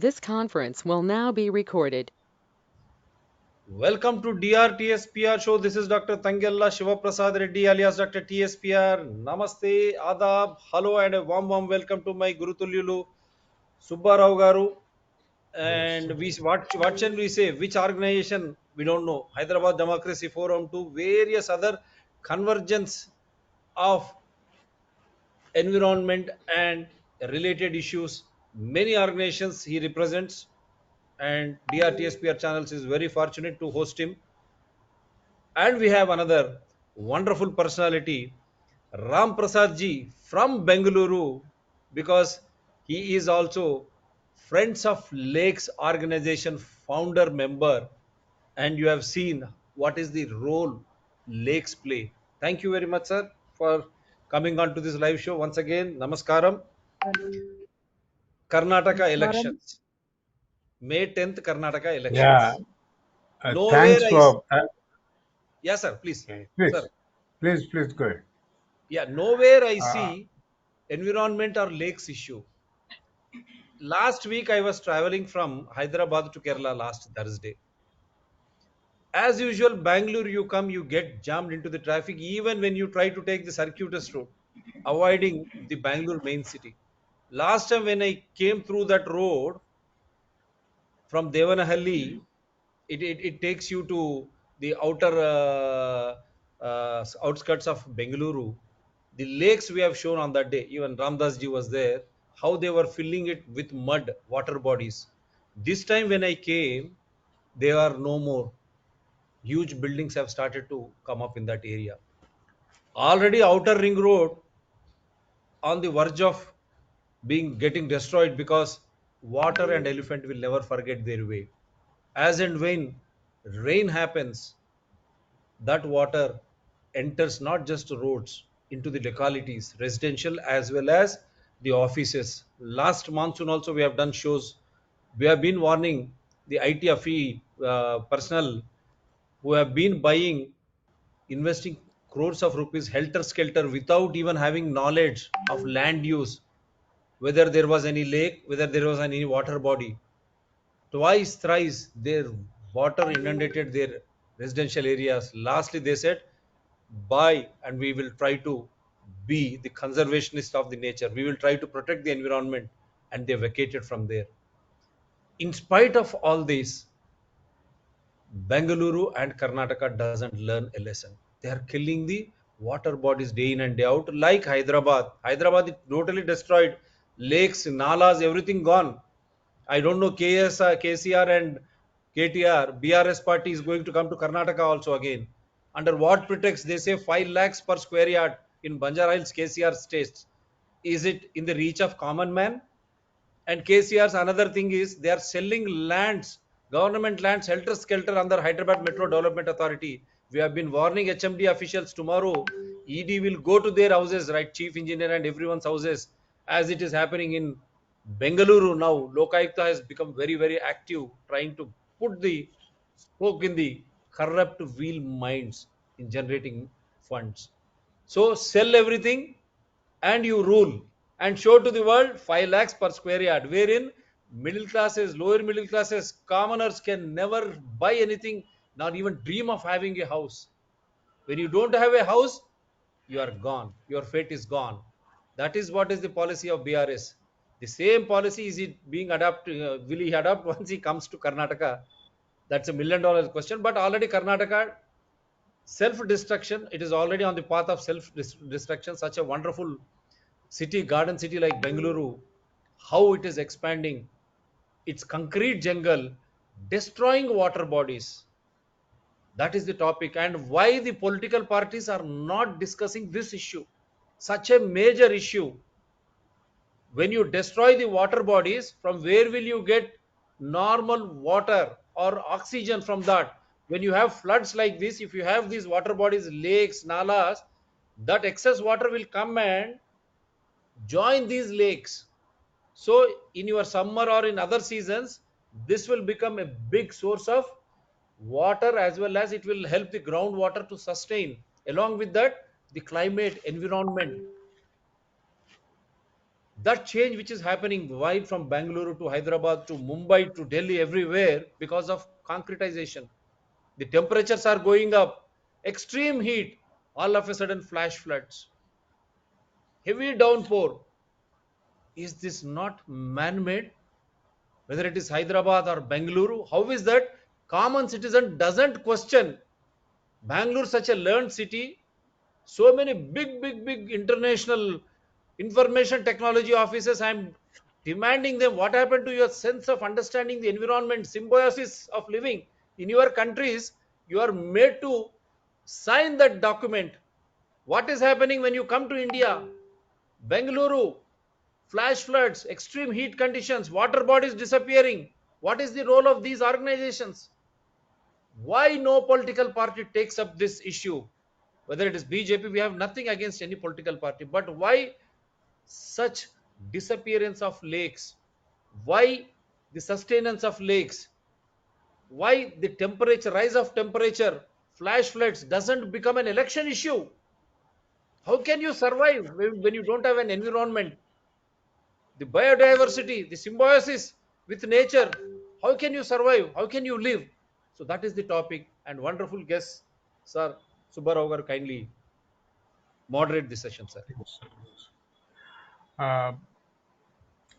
This conference will now be recorded. Welcome to DRTSPR show. This is Dr. Tangella Shivaprasad Reddy alias Dr. TSPR. Namaste, Adab, hello, and a warm welcome to my Guru Tulyulu Subba Rao Garu. And what shall we say? Which organization? We don't know. Hyderabad Democracy Forum to various other convergence of environment and related issues. Many organizations he represents, and DRTSPR channels is very fortunate to host him. And we have another wonderful personality, Ramprasad ji from Bengaluru, because he is also Friends of Lakes organization founder member, and you have seen what is the role lakes play. Thank you very much, sir, for coming on to this live show once again. Namaskaram. Karnataka Namaskaram. elections, May 10th, Karnataka Yeah, elections. Nowhere thanks I, for. yes, sir, please, Okay, sir. please go ahead. Yeah, nowhere I Uh, see environment or lakes issue. Last week I was traveling from Hyderabad to Kerala last Thursday. As usual, Bangalore you come, you get jammed into the traffic even when you try to take the circuitous route, avoiding the Bangalore main city. Last time when I came through that road from Devanahalli, it takes you to the outer outskirts of Bengaluru. The lakes we have shown on that day, even Ramdas ji was there, how they were filling it with mud, water bodies. This time when I came, there are no more. Huge buildings have started to come up in that area. Already outer ring road on the verge of being getting destroyed because water and elephant will never forget their way. As and when rain happens, that water enters not just roads into the localities, residential as well as the offices. Last monsoon also we have done shows. We have been warning the ITFE personnel who have been buying, investing crores of rupees helter skelter without even having knowledge of land use, whether there was any lake, whether there was any water body. Twice, thrice, their water inundated their residential areas. Lastly, they said, buy and we will try to be the conservationist of the nature. We will try to protect the environment, and they vacated from there. In spite of all this, Bengaluru and Karnataka doesn't learn a lesson. They are killing the water bodies day in and day out, like Hyderabad. Hyderabad is totally destroyed. Lakes, nalas, everything gone. I don't know KCR and KTR, BRS party is going to come to Karnataka also again. Under what pretext they say 5 lakhs per square yard in Banjara Hills KCR states? Is it in the reach of common man? And KCR's another thing is they are selling lands, government lands, helter skelter under Hyderabad Metro Development Authority. We have been warning HMD officials tomorrow. ED will go to their houses, right? Chief engineer and everyone's houses, as it is happening in Bengaluru now. Lokayukta has become very active, trying to put the spoke in the corrupt wheel minds in generating funds. So sell everything and you rule and show to the world 5 lakhs per square yard, wherein middle classes, lower middle classes, commoners can never buy anything, not even dream of having a house. When you don't have a house, you are gone. Your fate is gone. That is what is the policy of BRS. The same policy is it being adopted? Will he adopt once he comes to Karnataka? That's $1 million question. But already Karnataka self-destruction. It is already on the path of self-destruction. Such a wonderful city, garden city like Bengaluru, how it is expanding its concrete jungle, destroying water bodies. That is the topic, and why the political parties are not discussing this issue. Such a major issue. When you destroy the water bodies, from where will you get normal water or oxygen from that? When you have floods like this, if you have these water bodies, lakes, nalas, that excess water will come and join these lakes. So in your summer or in other seasons, this will become a big source of water, as well as it will help the groundwater to sustain. Along with that, the climate, environment, That change which is happening right from Bangalore to Hyderabad to Mumbai to Delhi, everywhere, because of concretization. The temperatures are going up, extreme heat, all of a sudden flash floods, heavy downpour. Is this not man made? Whether it is Hyderabad or Bangalore, how is that common citizen doesn't question? Bangalore, such a learned city, so many big international information technology offices. I'm demanding them, what happened to your sense of understanding the environment, symbiosis of living in your countries? You are made to sign that document. What is happening when you come to India? Bengaluru, flash floods, extreme heat conditions, water bodies disappearing. What is the role of these organizations? Why no political party takes up this issue? Whether it is BJP, we have nothing against any political party, but why such disappearance of lakes? Why the sustenance of lakes? Why the temperature, rise of temperature, flash floods doesn't become an election issue? How can you survive when you don't have an environment, the biodiversity, the symbiosis with nature? How can you survive? How can you live? So that is the topic, and wonderful guest, Sir Subba Rao garu, kindly moderate the session, sir. Uh,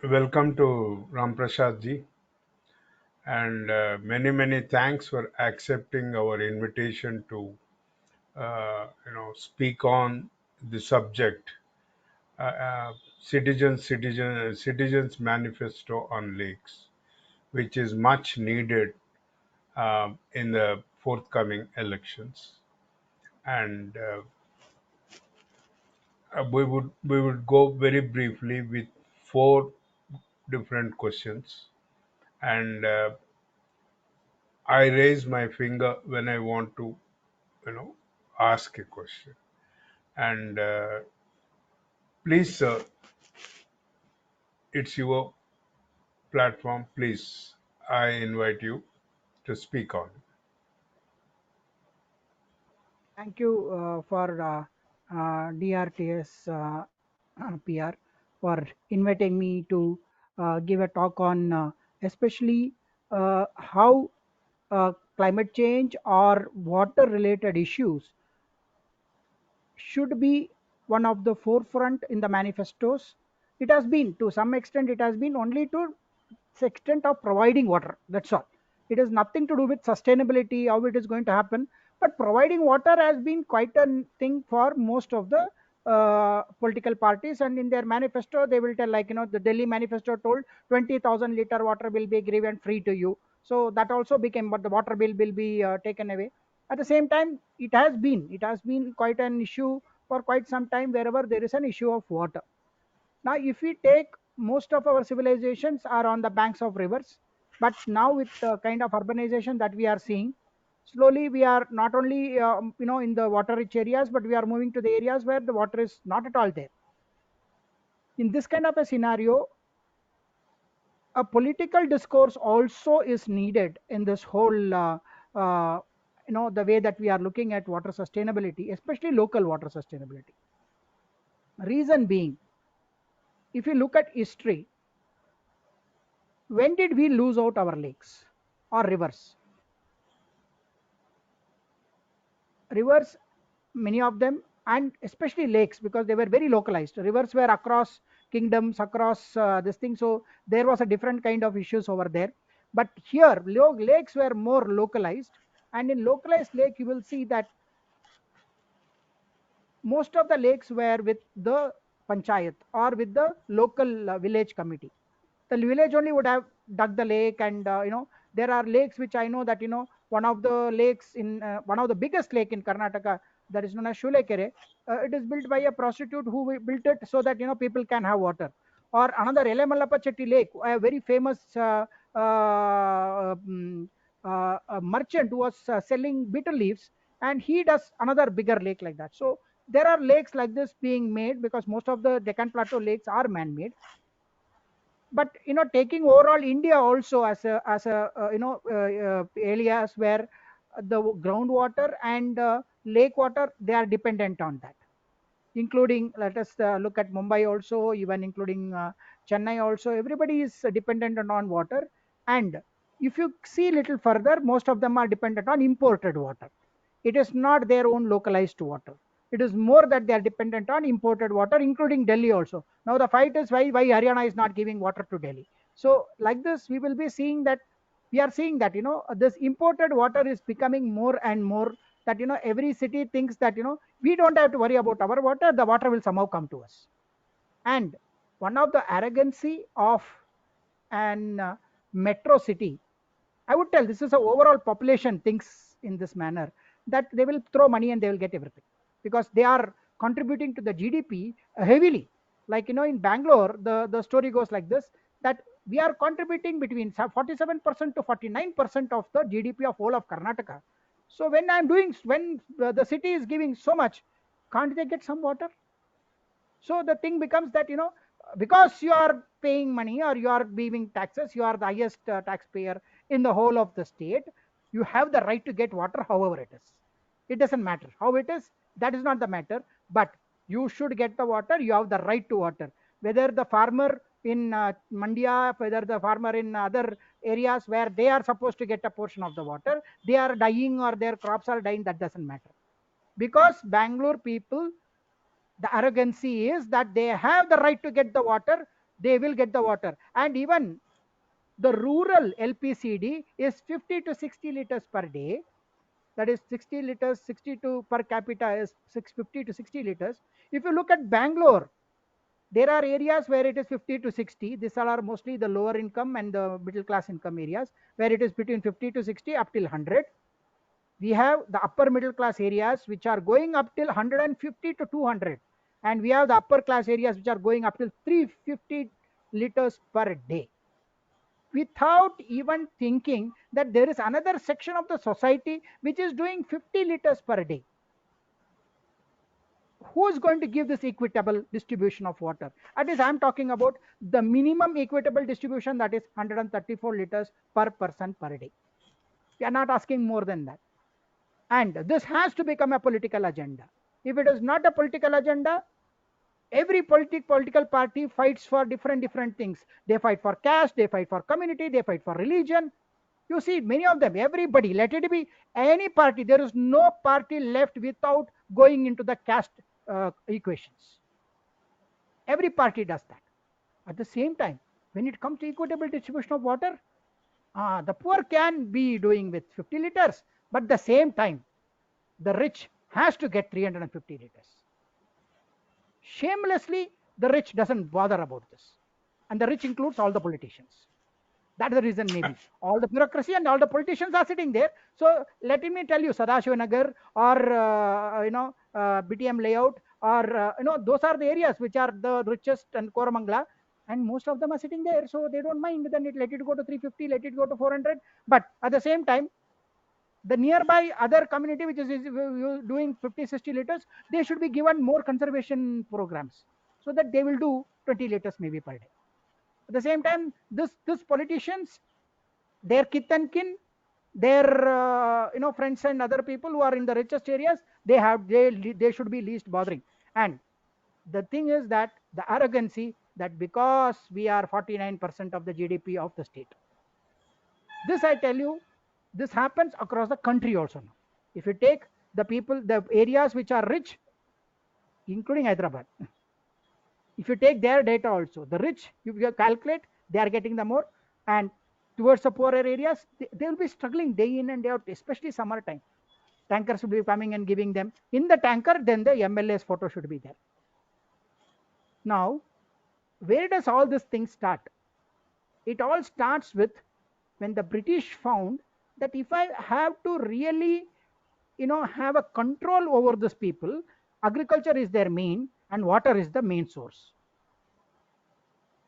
Welcome to Ramprasad ji, and many thanks for accepting our invitation to speak on the subject, citizens manifesto on lakes, which is much needed in the forthcoming elections. And we would go very briefly with four different questions, and I raise my finger when I want to, you know, ask a question. And please, sir, it's your platform. Please, I invite you to speak on. Thank you for DRTS PR for inviting me to give a talk on especially how climate change or water related issues should be one of the forefront in the manifestos. It has been, to some extent, it has been only to the extent of providing water. That's all. It has nothing to do with sustainability, how it is going to happen. But providing water has been quite a thing for most of the political parties, and in their manifesto, they will tell, like, the Delhi manifesto told 20,000 liter water will be given free to you. So that also became, but the water bill will be taken away. At the same time, it has been quite an issue for quite some time wherever there is an issue of water. Now if we take, most of our civilizations are on the banks of rivers, but now with the kind of urbanization that we are seeing, slowly we are not only in the water rich areas, but we are moving to the areas where the water is not at all there. In this kind of a scenario, a political discourse also is needed in this whole uh, the way that we are looking at water sustainability, especially local water sustainability. Reason being, if you look at history, when did we lose out our lakes or rivers? Rivers, many of them, and especially lakes, because they were very localized. Rivers were across kingdoms, across this thing, so there was a different kind of issues over there. But here, lakes were more localized, and in localized lake, you will see that most of the lakes were with the panchayat or with the local village committee. The village only would have dug the lake, and there are lakes which I know that, one of the lakes in one of the biggest lake in Karnataka, that is known as Shulekere. It is built by a prostitute who built it so that people can have water. Or another Elemalappa Chetty Lake, a very famous a merchant who was selling bitter leaves, and he does another bigger lake like that. So there are lakes like this being made, because most of the Deccan Plateau lakes are man-made. But taking overall India also as a areas where the groundwater and lake water, they are dependent on that. including, let us look at Mumbai also, even including Chennai also. Everybody is dependent on water. And if you see little further, most of them are dependent on imported water. It is not their own localized water. It is more that they are dependent on imported water, including Delhi also. Now the fight is why Haryana is not giving water to Delhi. So like this, we will be seeing that, we are seeing that, this imported water is becoming more and more, that every city thinks that we don't have to worry about our water, the water will somehow come to us. And one of the arrogancy of an metro city, I would tell, this is a overall population thinks in this manner, that they will throw money and they will get everything, because they are contributing to the GDP heavily. Like in Bangalore, the story goes like this, that we are contributing between 47% to 49% of the GDP of whole of Karnataka. So when the city is giving so much, can't they get some water? So the thing becomes that, because you are paying money or you are giving taxes, you are the highest taxpayer in the whole of the state, you have the right to get water however it is. It doesn't matter how it is, that is not the matter, but you should get the water, you have the right to water. Whether the farmer in Mandia, whether the farmer in other areas where they are supposed to get a portion of the water, they are dying or their crops are dying, that doesn't matter. Because Bangalore people, the arrogancy is that they have the right to get the water, they will get the water. And even the rural LPCD is 50 to 60 liters per day, that is 60 liters, 62 per capita is 650 to 60 liters. If you look at Bangalore, there are areas where it is 50 to 60. These are mostly the lower income and the middle class income areas, where it is between 50 to 60 up till 100. We have the upper middle class areas which are going up till 150 to 200, and we have the upper class areas which are going up till 350 liters per day, without even thinking that there is another section of the society which is doing 50 liters per day. Who is going to give this equitable distribution of water? At least I'm talking about the minimum equitable distribution, that is 134 liters per person per day. We are not asking more than that. And this has to become a political agenda. If it is not a political agenda, every political party fights for different things. They fight for caste, they fight for community, they fight for religion. You see many of them, everybody, let it be any party, there is no party left without going into the caste equations. Every party does that. At the same time, when it comes to equitable distribution of water, the poor can be doing with 50 liters, but at the same time, the rich has to get 350 liters. Shamelessly, the rich doesn't bother about this. And the rich includes all the politicians. That's the reason, maybe. All the bureaucracy and all the politicians are sitting there. So let me tell you, Sadashivanagar or, BTM layout, or, those are the areas which are the richest, and Koramangala. And most of them are sitting there. So they don't mind. Then let it go to 350, let it go to 400. But at the same time, the nearby other community which is doing 50 60 liters, they should be given more conservation programs, so that they will do 20 liters maybe per day. At the same time, this politicians, their kith and kin, their friends and other people who are in the richest areas, they should be least bothering. And the thing is that the arrogancy, that because we are 49% of the GDP of the state, this I tell you, this happens across the country also now. If you take the people, the areas which are rich, including Hyderabad, if you take their data also, the rich, you calculate, they are getting the more, and towards the poorer areas, they will be struggling day in and day out, especially summertime. Tankers will be coming and giving them. In the tanker, then the MLA's photo should be there. Now, where does all this thing start? It all starts with when the British found that if I have to really, have a control over these people, agriculture is their main and water is the main source.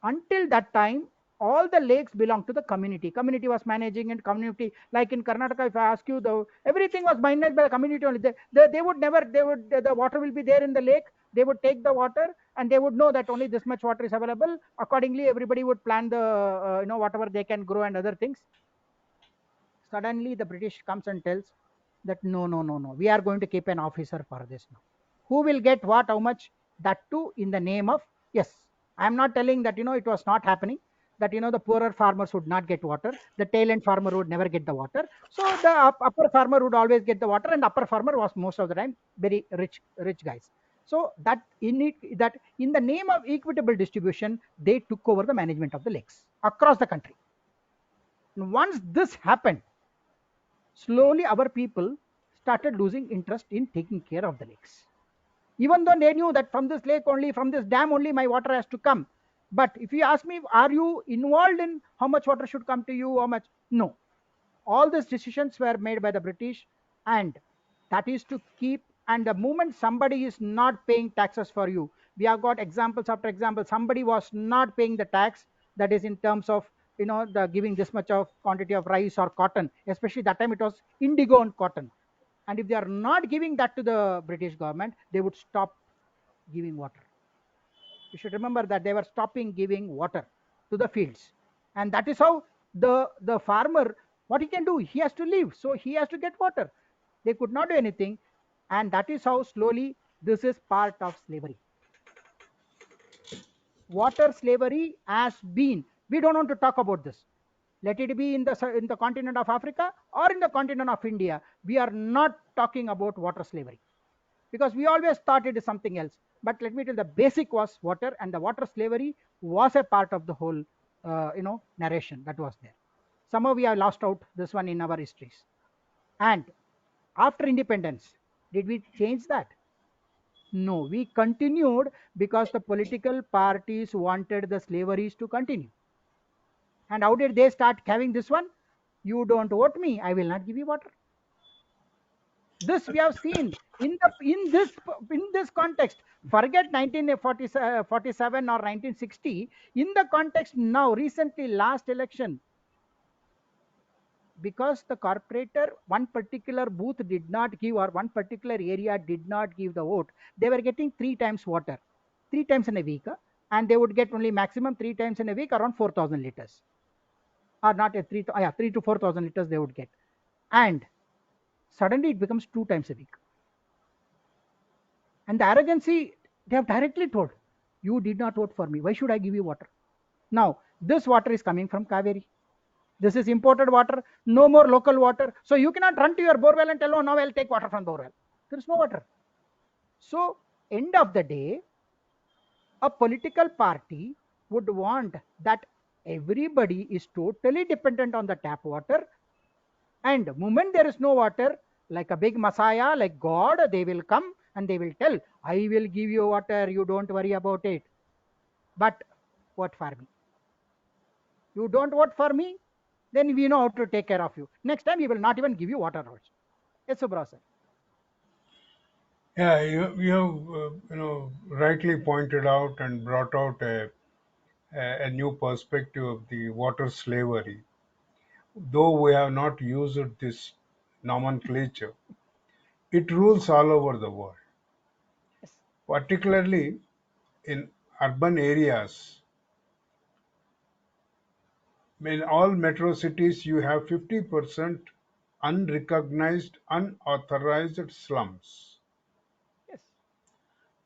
Until that time, all the lakes belong to the community was managing, and community, like in Karnataka, if I ask you, everything was managed by the community only. They would never, the water will be there in the lake, they would take the water and they would know that only this much water is available. Accordingly, everybody would plan the whatever they can grow and other things. Suddenly the British comes and tells that no, we are going to keep an officer for this now. Who will get what, how much? That too in the name of, yes, I am not telling that it was not happening, that the poorer farmers would not get water, the tail end farmer would never get the water. So the upper farmer would always get the water, and upper farmer was most of the time very rich guys. So that in the name of equitable distribution, they took over the management of the lakes across the country. And once this happened, slowly our people started losing interest in taking care of the lakes, even though they knew that from this lake only, from this dam only, my water has to come. But if you ask me, are you involved in how much water should come to you, how much? No. All these decisions were made by the British, and that is to keep. And the moment somebody is not paying taxes for you, we have got examples after example. Somebody was not paying the tax, that is in terms of the giving this much of quantity of rice or cotton, especially that time it was indigo and cotton. And if they are not giving that to the British government, they would stop giving water. You should remember that they were stopping giving water to the fields, and that is how the farmer, what he can do, he has to live, so he has to get water. They could not do anything, and that is how slowly this is part of slavery. Water slavery has been, we don't want to talk about this. Let it be in the continent of Africa or in the continent of India, we are not talking about water slavery, because we always thought it is something else. But let me tell you, the basic was water, and the water slavery was a part of the whole narration that was there. Somehow we have lost out this one in our histories. And after independence, did we change that? No, we continued, because the political parties wanted the slaveries to continue. And how did they start having this one? You don't vote me, I will not give you water. This we have seen in this context. Forget 1947 or 1960. In the context now, recently, last election, because the corporator, one particular booth did not give, or one particular area did not give the vote, they were getting 3 times water, 3 times in a week, and they would get only maximum 3 times in a week, around 4,000 liters, or not a 3 to 4,000 liters they would get. And suddenly it becomes 2 times a week. And the arrogancy, they have directly told, you did not vote for me, why should I give you water? Now this water is coming from Kaveri, this is imported water, no more local water. So you cannot run to your borewell and tell, oh, now I'll take water from borewell. There is no water. So end of the day, a political party would want that everybody is totally dependent on the tap water, and the moment there is no water, like a big messiah, like God, they will come and they will tell, I will give you water, you don't worry about it. But vote for me. You don't vote for me, then we know how to take care of you. Next time we will not even give you water also. Yes, Subra sir. Yeah, you have rightly pointed out and brought out a new perspective of the water slavery. Though we have not used this nomenclature, it rules all over the world, Yes. particularly in urban areas. In all metro cities, you have 50% unrecognized, unauthorized slums, Yes.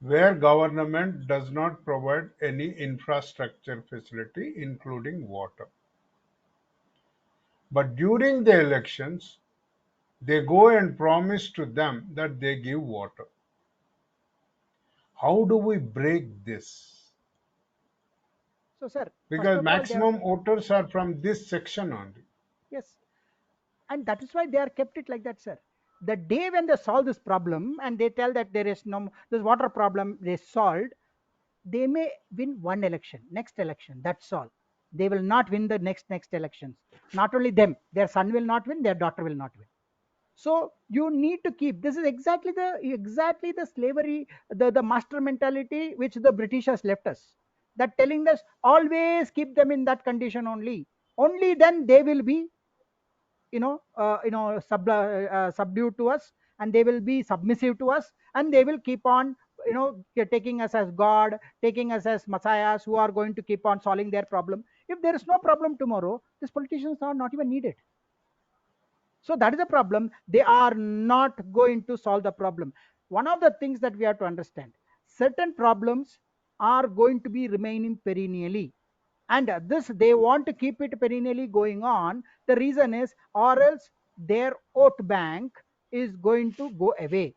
where government does not provide any infrastructure facility, including water. But during the elections, they go and promise to them that they give water. How do we break this? So sir, first Because of all, they have, maximum voters are from this section only. yes, and that is why they are kept it like that, sir. The day when they solve this problem and they tell that there is no, this water problem they solved, they may win one election, next election, that's all. They will not win the next elections. Not only them, their son will not win, their daughter will not win. So you need to keep, this is exactly the slavery, the master mentality which the British has left us, that telling us always keep them in that condition only then they will be subdued to us, and they will be submissive to us, and they will keep on taking us as God, taking us as messiahs who are going to keep on solving their problem. If there is no problem tomorrow, these politicians are not even needed. So that is the problem, they are not going to solve the problem. One of the things that we have to understand, certain problems are going to be remaining perennially, and this they want to keep it perennially going on. The reason is, or else their vote bank is going to go away.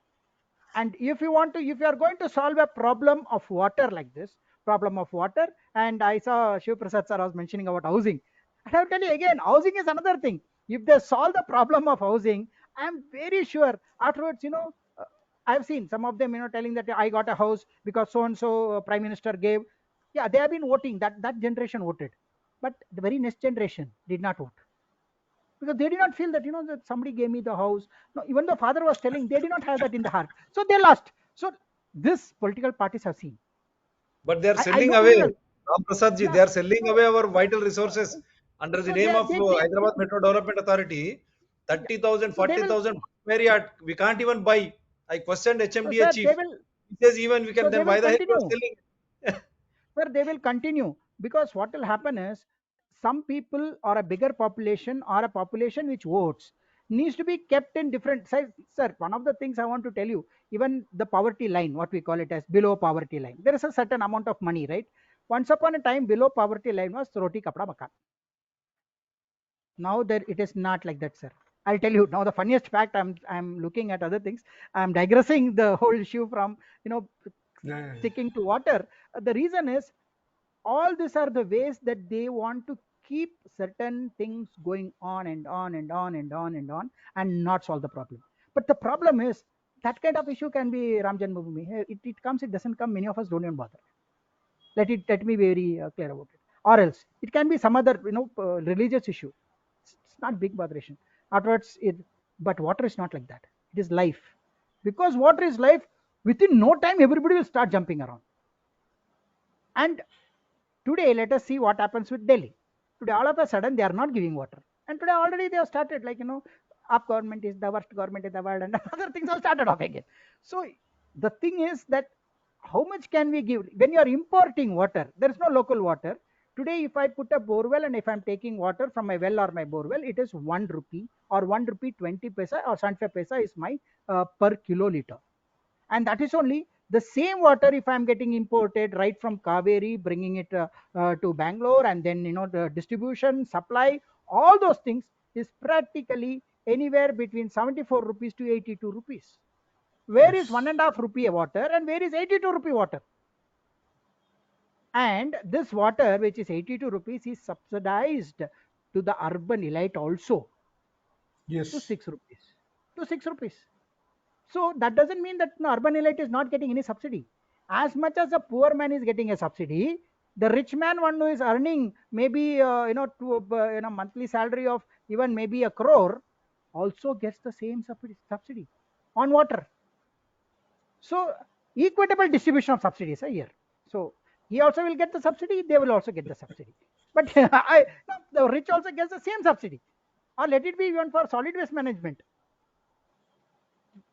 And if you want to, if you are going to solve a problem of water like this, problem of water, and I saw Shiv Prasad sir was mentioning about housing, and I'll tell you again, housing is another thing. If they solve the problem of housing, I'm very sure afterwards, I've seen some of them, telling that I got a house because so and so prime minister gave. Yeah, they have been voting, that generation voted, but the very next generation did not vote, because they did not feel that, that somebody gave me the house. No, even the father was telling, they did not have that in the heart, so they lost. So this political parties have seen. But they are I selling know very away, well. Ramprasad ji, Yeah. they are selling So, away our vital resources under the so name of they Hyderabad Metro Development Authority. yeah. 30,000, So they will. 40,000 area we can't even buy. I questioned So HMDA sir, chief. they will. He says even we can, So they then will why the hell you continue. are selling? Sir, they will continue, because what will happen is, some people or a bigger population or a population which votes needs to be kept in different size. Sir, one of the things I want to tell you, even the poverty line, what we call it as below poverty line, there is a certain amount of money, right? Once upon a time, below poverty line was roti kapda makan. Now there it is not like that, sir. I'll tell you now the funniest fact. I'm looking at other things. I'm digressing the whole issue from, Yeah. sticking to water. The reason is, all these are the ways that they want to keep certain things going on and on and on and on and on, and not solve the problem. But the problem is, that kind of issue can be Ram Janmabhoomi. It comes, it doesn't come, many of us don't even bother. Let me be very clear about it. Or else it can be some other, religious issue. It's not big botheration afterwards. But water is not like that. It is life. Because water is life, within no time everybody will start jumping around. And today, let us see what happens with Delhi. Today, all of a sudden, they are not giving water. And today, already they have started, like, our government is the worst government in the world, and other things have started off again. So, the thing is that, how much can we give? When you are importing water, there is no local water. Today, if I put a borewell and if I'm taking water from my well or my borewell, it is 1 rupee, or 1 rupee 20 paisa or 75 paisa is my per kiloliter. And that is only the same water if I'm getting imported right from Kaveri, bringing it to Bangalore, and then, the distribution, supply, all those things is practically anywhere between 74 rupees to 82 rupees. Where is Yes. 1.5 rupee a water, and where is 82 rupee water? And this water, which is 82 rupees, is subsidized to the urban elite also, to Yes. 6 rupees. To 6 rupees. So that doesn't mean that the urban elite is not getting any subsidy. As much as a poor man is getting a subsidy, the rich man, one who is earning maybe, monthly salary of even maybe a crore, also gets the same subsidy on water. So equitable distribution of subsidies a year. So he also will get the subsidy, they will also get the subsidy. But no, the rich also gets the same subsidy. Or let it be even for solid waste management,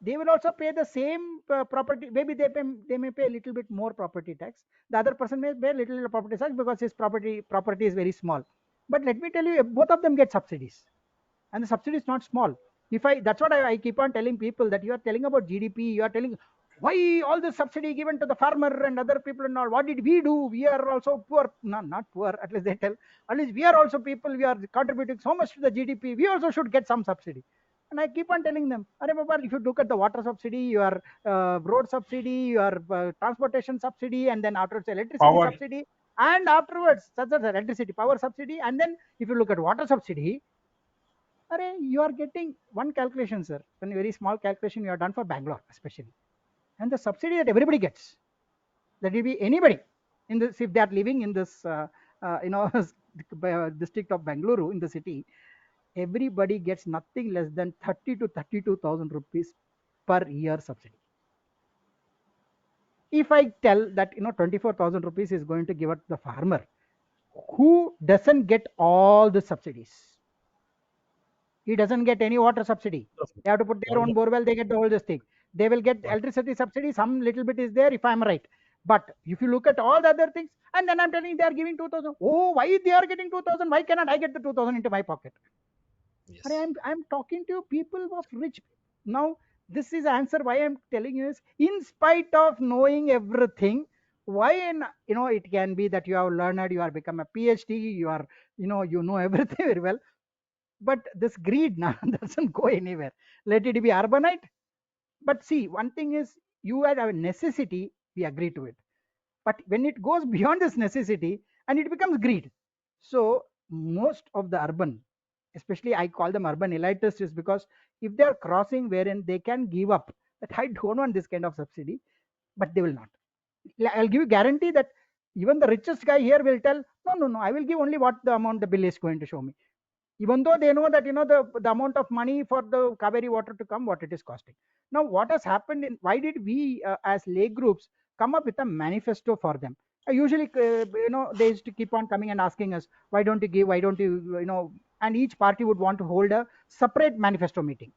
they will also pay the same property. Maybe they may pay a little bit more property tax. The other person may pay a little property tax because his property is very small. But let me tell you, both of them get subsidies, and the subsidy is not small. If I That's what I keep on telling people, that you are telling about GDP, you are telling why all this subsidy given to the farmer and other people and all. What did we do? We are also poor. No, not poor. At least they tell. At least we are also people. We are contributing so much to the GDP. We also should get some subsidy. And I keep on telling them, Baba, if you look at the water subsidy, your road subsidy, your transportation subsidy, and then afterwards electricity Power. subsidy, and afterwards such as electricity power subsidy, and then if you look at water subsidy, you are getting one calculation, sir. One very small calculation you have done for Bangalore, especially, and the subsidy that everybody gets, that will be anybody in this, if they are living in this, district of Bangalore in the city, everybody gets nothing less than 30 to 32,000 rupees per year subsidy. If I tell that 24,000 rupees is going to give it to the farmer, who doesn't get all the subsidies? He doesn't get any water subsidy. They have to put their own borewell, they get the whole this thing. They will get electricity subsidy, some little bit is there, if I'm right. But if you look at all the other things, and then I'm telling they are giving 2,000. Oh, why they are getting 2,000? Why cannot I get the 2,000 into my pocket? Yes. I'm talking to people of rich. Now This is answer why I'm telling you is, in spite of knowing everything, why in, it can be that you have learned, you are become a PhD, you are, you know everything very well, but this greed now doesn't go anywhere. Let it be urbanite. But see, one thing is, you had a necessity, we agree to it, but when it goes beyond this necessity and it becomes greed. So most of the urban, especially I call them urban elitists, is because if they are crossing wherein they can give up that I don't want this kind of subsidy, but they will not. I'll give you guarantee that even the richest guy here will tell, no, no, no, I will give only what the amount the bill is going to show me, even though they know that the amount of money for the Kaveri water to come, what it is costing. Now what has happened in, why did we as lake groups come up with a manifesto for them? Usually they used to keep on coming and asking us, why don't you give, why don't you, and each party would want to hold a separate manifesto meeting.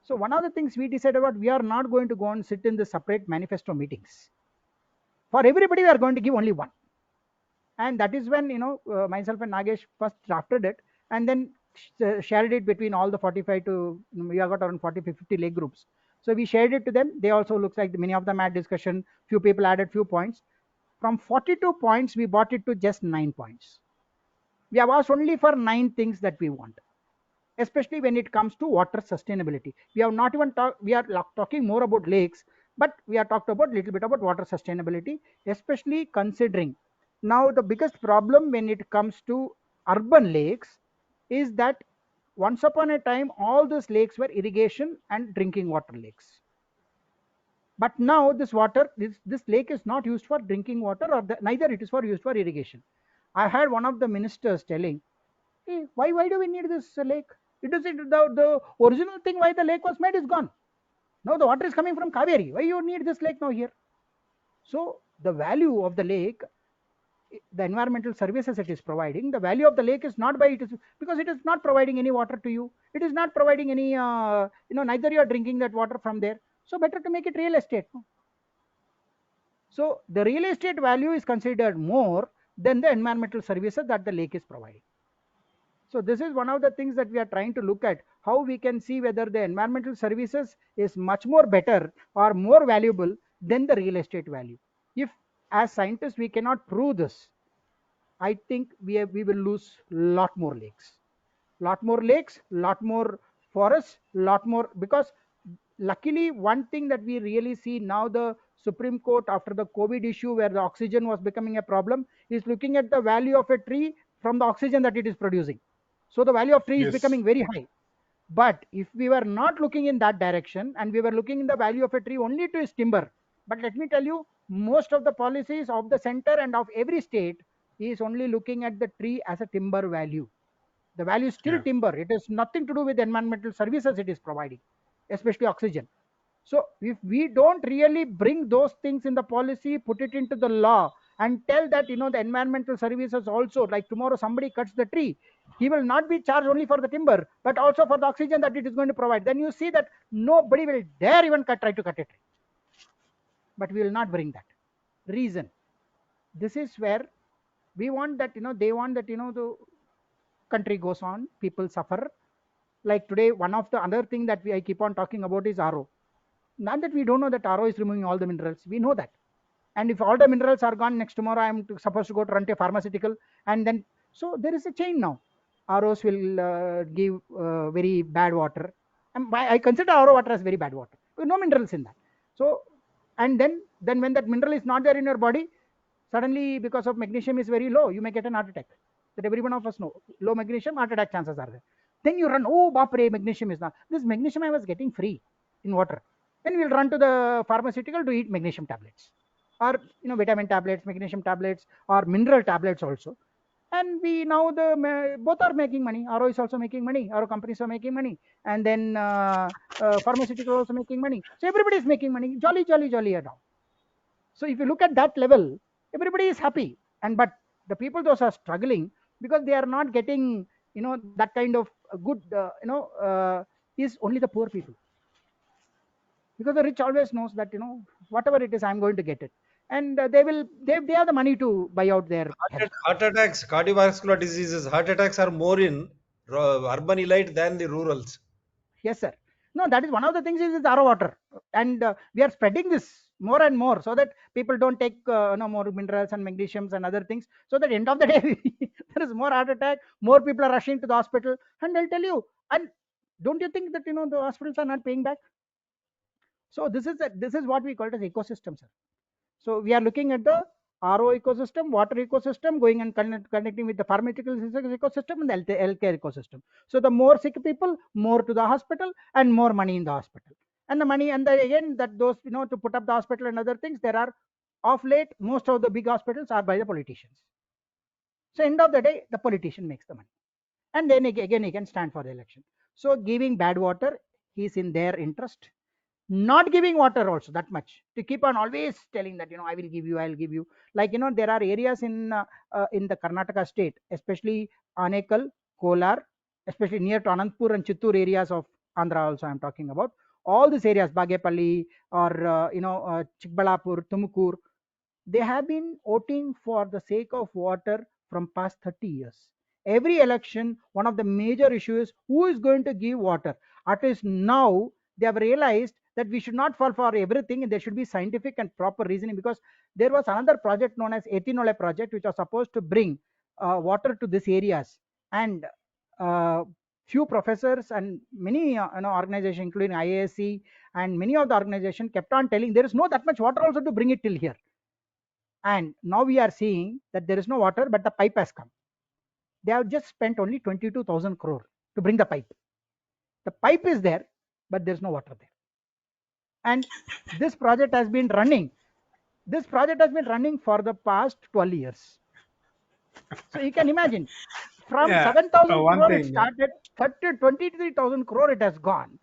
So one of the things we decided about, we are not going to go and sit in the separate manifesto meetings. For everybody we are going to give only one. And that is when myself and Nagesh first drafted it, and then shared it between all the 45 to, we have got around 40 50 lake groups. So we shared it to them. They also looks like many of them had discussion, few people added few points. From 42 points we brought it to just 9 points. We have asked only for 9 things that we want, especially when it comes to water sustainability. We have not even talked, we are talking more about lakes, but we are talked about little bit about water sustainability, especially considering now the biggest problem when it comes to urban lakes is that once upon a time all these lakes were irrigation and drinking water lakes, but now this water, this lake is not used for drinking water, or neither it is for used for irrigation. I had one of the ministers telling, hey, why do we need this lake? It is the original thing why the lake was made is gone. Now the water is coming from Kaveri. Why you need this lake now here? So the value of the lake, the environmental services it is providing, the value of the lake is not by it is because it is not providing any water to you. It is not providing any, neither you are drinking that water from there. So better to make it real estate. No? So the real estate value is considered more than the environmental services that the lake is providing. So this is one of the things that we are trying to look at, how we can see whether the environmental services is much more better or more valuable than the real estate value. If as scientists we cannot prove this, I think we will lose lot more lakes, lot more forests, lot more, because luckily one thing that we really see now, the Supreme Court after the COVID issue where the oxygen was becoming a problem is looking at the value of a tree from the oxygen that it is producing. So the value of tree is Yes. becoming very high. But if we were not looking in that direction and we were looking in the value of a tree only to its timber, but let me tell you, most of the policies of the center and of every state is only looking at the tree as a timber value. The value is still Yeah. timber. It has nothing to do with environmental services it is providing, especially oxygen. So if we don't really bring those things in the policy, put it into the law, and tell that the environmental services also, like tomorrow somebody cuts the tree, he will not be charged only for the timber, but also for the oxygen that it is going to provide. Then you see that nobody will dare even try to cut a tree. But we will not bring that reason. This is where we want that they want that the country goes on, people suffer. Like today, one of the other thing that I keep on talking about is RO. Not that we don't know that RO is removing all the minerals. We know that. And if all the minerals are gone, next tomorrow I am supposed to go to run to a pharmaceutical, and then so there is a chain now. ROs will give very bad water. And I consider RO water as very bad water. With no minerals in that. So, and then when that mineral is not there in your body, suddenly because of magnesium is very low, you may get an heart attack. That every one of us know. Low magnesium, heart attack chances are there. Then you run, oh, bapre, magnesium is not. This magnesium I was getting free in water. Then we'll run to the pharmaceutical to eat magnesium tablets, or vitamin tablets, magnesium tablets, or mineral tablets also. And we now the both are making money. RO is also making money. RO companies are making money, and then pharmaceutical also making money. So everybody is making money. Jolly, jolly, jolly now. So if you look at that level, everybody is happy. And but the people those are struggling because they are not getting that kind of good is only the poor people, because the rich always knows that whatever it is I'm going to get it, and they have the money to buy out their health. Heart attacks, cardiovascular diseases, heart attacks are more in urban elite than the rurals. Yes, sir. No, that is one of the things is RO water, and we are spreading this more and more so that people don't take no more minerals and magnesiums and other things. So that end of the day, there is more heart attack, more people are rushing to the hospital, and I'll tell you, and don't you think that the hospitals are not paying back? So this is what we call it as ecosystem, sir. So we are looking at the RO ecosystem, water ecosystem, going and connecting with the pharmaceutical ecosystem and the healthcare ecosystem. So the more sick people, more to the hospital and more money in the hospital. And the money, and the, again, that those, to put up the hospital and other things, there are, of late, most of the big hospitals are by the politicians. So end of the day, the politician makes the money. And then again, he can stand for the election. So giving bad water is in their interest. Not giving water also that much, to keep on always telling that I will give you, I'll give you. Like there are areas in the Karnataka state, especially Anekal, Kolar, especially near to Anantapur and Chittur areas of Andhra also I'm talking about. All these areas, Bagepalli or Chikbalapur, Tumukur, they have been voting for the sake of water from past 30 years. Every election, one of the major issues is who is going to give water. At least now they have realized that we should not fall for everything, and there should be scientific and proper reasoning, because there was another project known as Etinole project, which was supposed to bring water to these areas. And few professors and many organizations, including IASC and many of the organizations, kept on telling there is no that much water also to bring it till here. And now we are seeing that there is no water, but the pipe has come. They have just spent only 22,000 crore to bring the pipe. The pipe is there, but there's no water there. And this project has been running. This project has been running for the past 12 years. So you can imagine, from Yeah, 7,000 one crore it thing. started, 23,000 crore it has gone.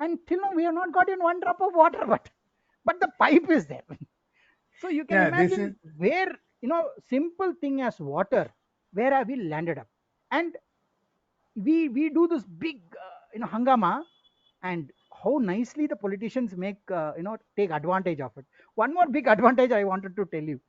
And till now we have not got in one drop of water, but the pipe is there. So you can Yeah, this is imagine where, simple thing as water, where have we landed up? And we do this big, hangama, and how nicely the politicians make, take advantage of it. One more big advantage I wanted to tell you.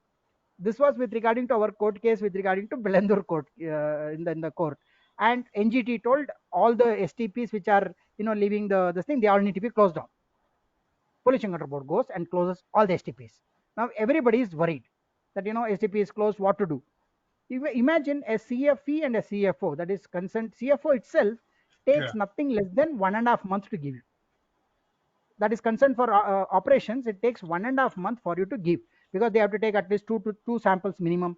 This was with regarding to our court case, with regarding to Belandur court, in the court. And NGT told all the STPs which are, leaving this thing, they all need to be closed down. Pollution control board goes and closes all the STPs. Now everybody is worried that STP is closed, what to do. Imagine a CFE and a CFO, that is consent. CFO itself yeah. takes nothing less than 1.5 months to give you. That is consent for operations. It takes 1.5 months for you to give, because they have to take at least two samples minimum.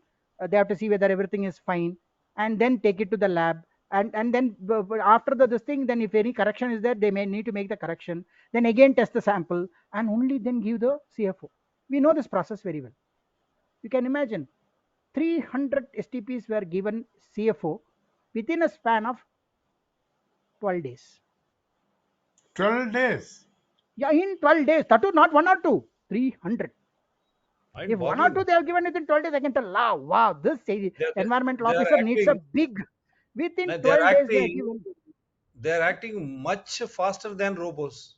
They have to see whether everything is fine, and then take it to the lab. And then after this thing, then if any correction is there, they may need to make the correction. Then again test the sample, and only then give the CFO. We know this process very well. You can imagine 300 STPs were given CFO within a span of 12 days. 12 days. Yeah, in 12 days. That too, not one or two, 300. If one or two Mind-boggling. they have given within 12 days, I can tell, wow, this They're, environmental they are officer needs a acting. big. Within No, they're 12 days, they are acting. given. They're acting much faster than robots.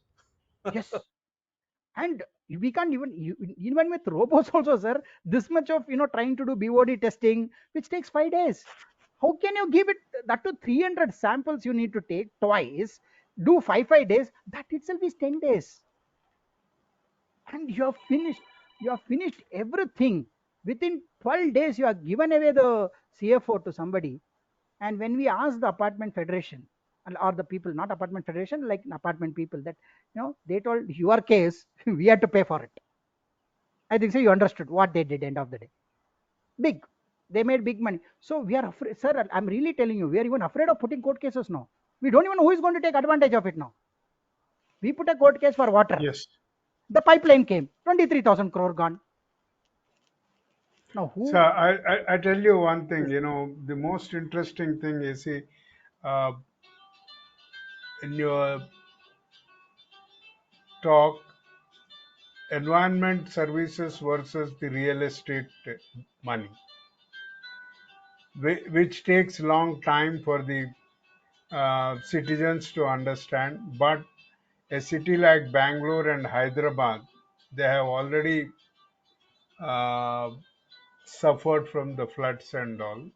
Yes. And we can't even with robots also, sir, this much of trying to do BOD testing, which takes 5 days. How can you give it that to 300 samples you need to take twice, do five days? That itself is 10 days. And you have finished everything within 12 days. You have given away the CFO to somebody. And when we asked the apartment federation, or the people, not apartment federation, like apartment people, that they told your case, we had to pay for it. I think so you understood what they did end of the day. Big. They made big money. So we are afraid, sir. I'm really telling you, we are even afraid of putting court cases now. We don't even know who is going to take advantage of it now. We put a court case for water. Yes. The pipeline came, 23,000 crore gone. Now So who? I tell you one thing, the most interesting thing is, see, uh, in your talk, environment services versus the real estate money, which takes long time for the citizens to understand. But a city like Bangalore and Hyderabad, they have already uh, suffered from the floods and all.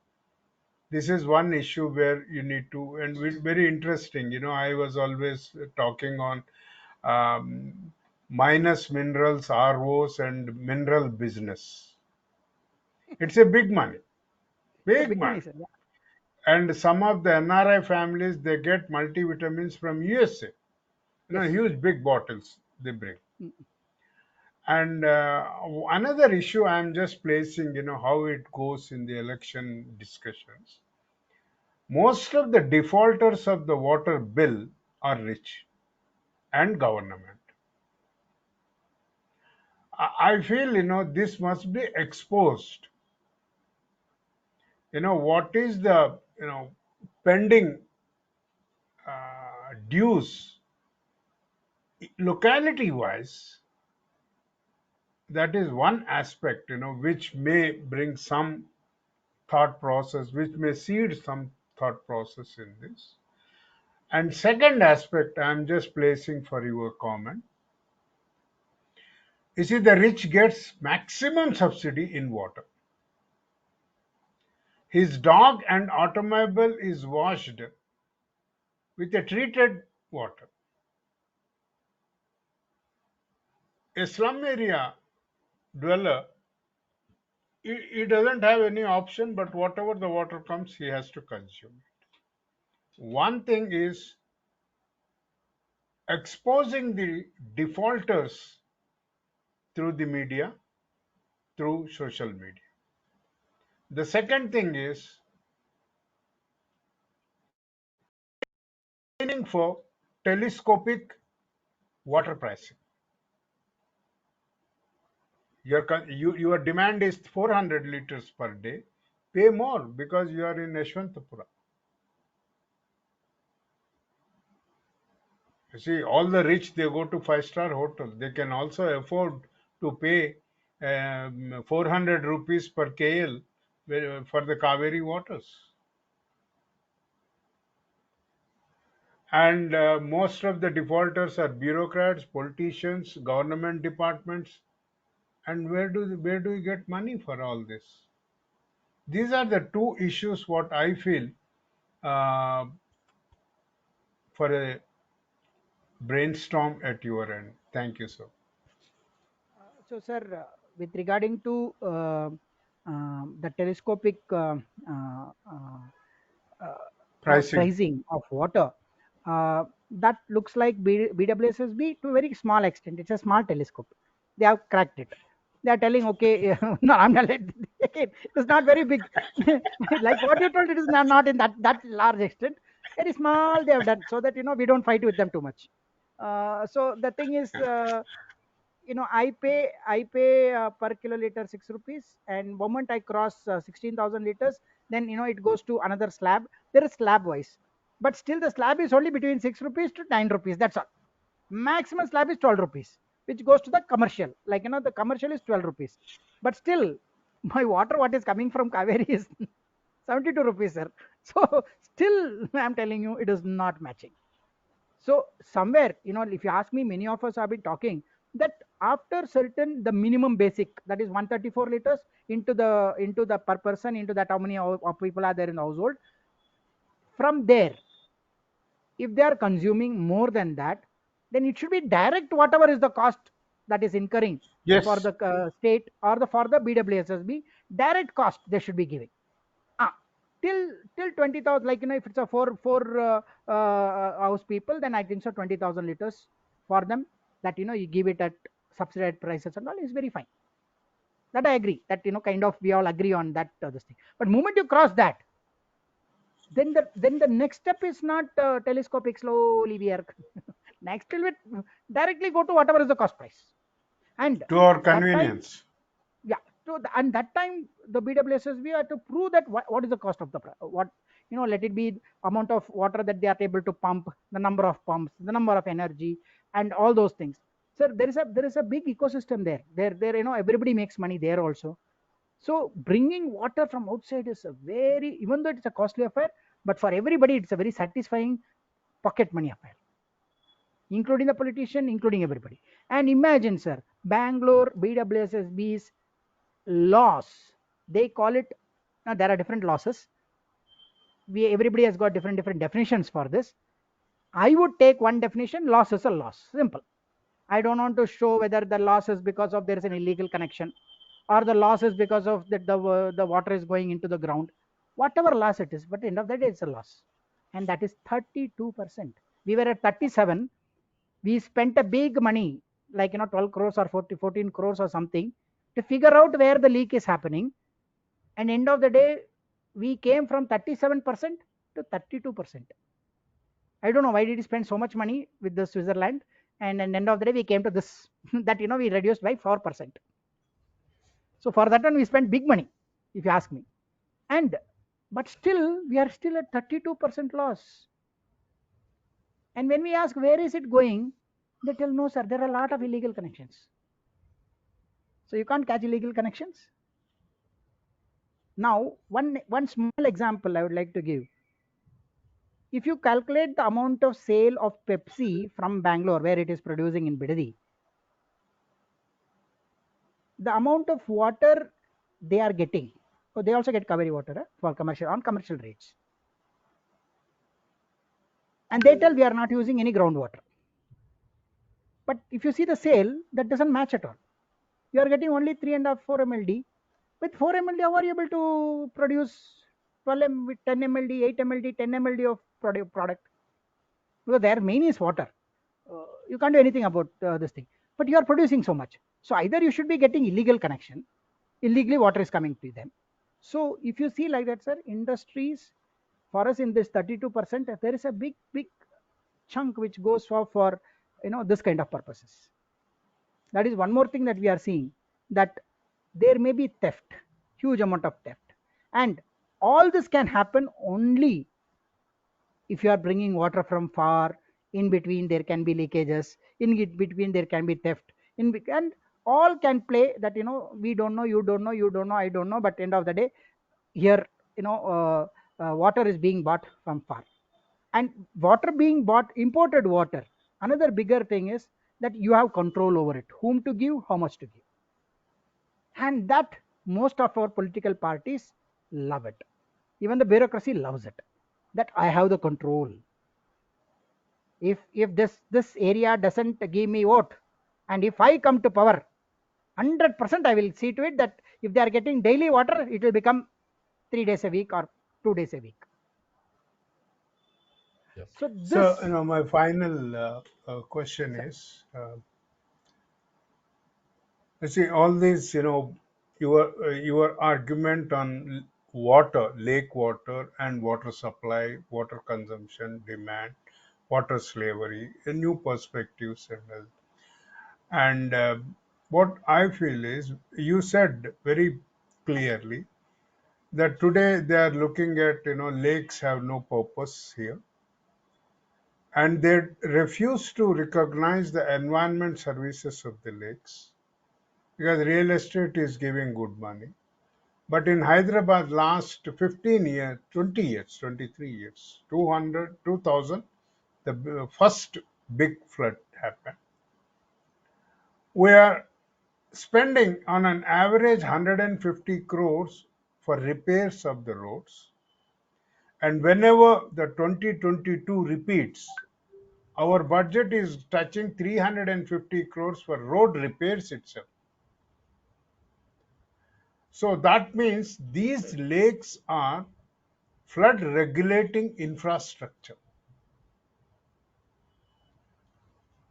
This is one issue where you need to, and very interesting. I was always talking on minus minerals, ROs, and mineral business. It's a big money, It's a big big money, money. sir. Yeah. And some of the NRI families, they get multivitamins from USA. Yes. Huge big bottles they bring. Mm. And another issue I'm just placing, how it goes in the election discussions. Most of the defaulters of the water bill are rich and government. I feel, this must be exposed. What is the, pending dues locality wise. That is one aspect, which may bring some thought process, which may seed some thought process in this. And second aspect I'm just placing for your comment. You see, the rich gets maximum subsidy in water. His dog and automobile is washed with a treated water. A slum area dweller, he doesn't have any option, but whatever the water comes, he has to consume. One thing is exposing the defaulters through the media, through social media. The second thing is training for telescopic water pricing. Your demand is 400 liters per day. Pay more because you are in Yeshwantapura. You see, all the rich, they go to five-star hotels. They can also afford to pay 400 rupees per KL for the Kaveri waters. And most of the defaulters are bureaucrats, politicians, government departments. And where do you get money for all this? These are the two issues what I feel uh, for a brainstorm at your end. Thank you, sir. So, sir, with regarding to the telescopic Pricing. pricing of water, that looks like BWSSB to a very small extent. It's a small telescope. They have cracked it. They are telling, okay, no, I'm not. It's not very big. Like what you told, it is not in that large extent. Very small. They have done so that we don't fight with them too much. So the thing is. I pay per kiloliter 6 rupees, and moment I cross 16,000 liters, then it goes to another slab. There is slab wise, but still the slab is only between 6 rupees to 9 rupees. That's all. Maximum slab is 12 rupees, which goes to the commercial. Like the commercial is 12 rupees, but still my water what is coming from Kaveri is 72 rupees, sir. So still I'm telling you, it is not matching. So somewhere, if you ask me, many of us have been talking that after certain the minimum basic, that is 134 liters into the per person, into that how many of people are there in the household. From there, if they are consuming more than that, then it should be direct whatever is the cost that is incurring for Yes. the state or the for the BWSSB, direct cost they should be giving. Ah, till 20,000, like if it's a four house people, then I think so 20,000 liters for them, that you give it at subsidized prices and all is very fine. That I agree, that kind of we all agree on that this thing. But moment you cross that, then the next step is not telescopic. Slowly we are next will it directly go to whatever is the cost price. And To our that time, convenience. yeah, and that time the BWSSB had to prove that what is the cost of the what, let it be amount of water that they are able to pump, the number of pumps, the number of energy, and all those things. Sir, there is a big ecosystem there, everybody makes money there also. So bringing water from outside is a very, even though it's a costly affair, but for everybody it's a very satisfying pocket money affair, including the politician, including everybody. And imagine, sir, Bangalore BWSSB's loss, they call it. Now there are different losses. Everybody has got different definitions for this. I would take one definition: loss is a loss. Simple. I don't want to show whether the loss is because of there is an illegal connection, or the loss is because of that the water is going into the ground. Whatever loss it is, but at the end of the day, it's a loss, and that is 32%. We were at 37. We spent a big money, like 12 crores or 14 crores or something, to figure out where the leak is happening, and end of the day, we came from 37% to 32%. I don't know why did he spend so much money with the Switzerland, and at the end of the day we came to this that we reduced by 4%. So for that one we spent big money, if you ask me. And but still we are still at 32% loss. And when we ask where is it going, they tell no sir, there are a lot of illegal connections. So you can't catch illegal connections. Now one small example I would like to give. If you calculate the amount of sale of Pepsi from Bangalore, where it is producing in Bidadi, the amount of water they are getting, so they also get Kaveri water for commercial on commercial rates, and they tell we are not using any groundwater. But if you see the sale, that doesn't match at all. You are getting only 3.5 4 mld. With 4 mld, how are you able to produce 12 with 10 mld, 8 mld, 10 mld of product? Because their main is water. You can't do anything about this thing. But you are producing so much. So either you should be getting illegal connection, illegally water is coming to them. So if you see like that, sir, industries for us in this 32%, there is a big chunk which goes for this kind of purposes. That is one more thing that we are seeing, that there may be theft, huge amount of theft, and all this can happen only if you are bringing water from far. In between there can be leakages, in between there can be theft, and all can play that. We don't know, you don't know, you don't know, I don't know, but end of the day, here water is being bought from far, and water being bought, imported water. Another bigger thing is that you have control over it, whom to give, how much to give, and that most of our political parties love it. Even the bureaucracy loves it, that I have the control. If this area doesn't give me vote, and if I come to power, 100% I will see to it that if they are getting daily water, it will become 3 days a week or 2 days a week. Yes. So this, So, my final question is, you see, all these, your argument on water, lake water, and water supply, water consumption, demand, water slavery, new perspectives, and what I feel is, you said very clearly that today they are looking at, lakes have no purpose here, and they refuse to recognize the environment services of the lakes because real estate is giving good money. But in Hyderabad, last 15 years, 20 years, 23 years, 2000, the first big flood happened. We are spending on an average 150 crores for repairs of the roads. And whenever the 2022 repeats, our budget is touching 350 crores for road repairs itself. So that means these lakes are flood regulating infrastructure.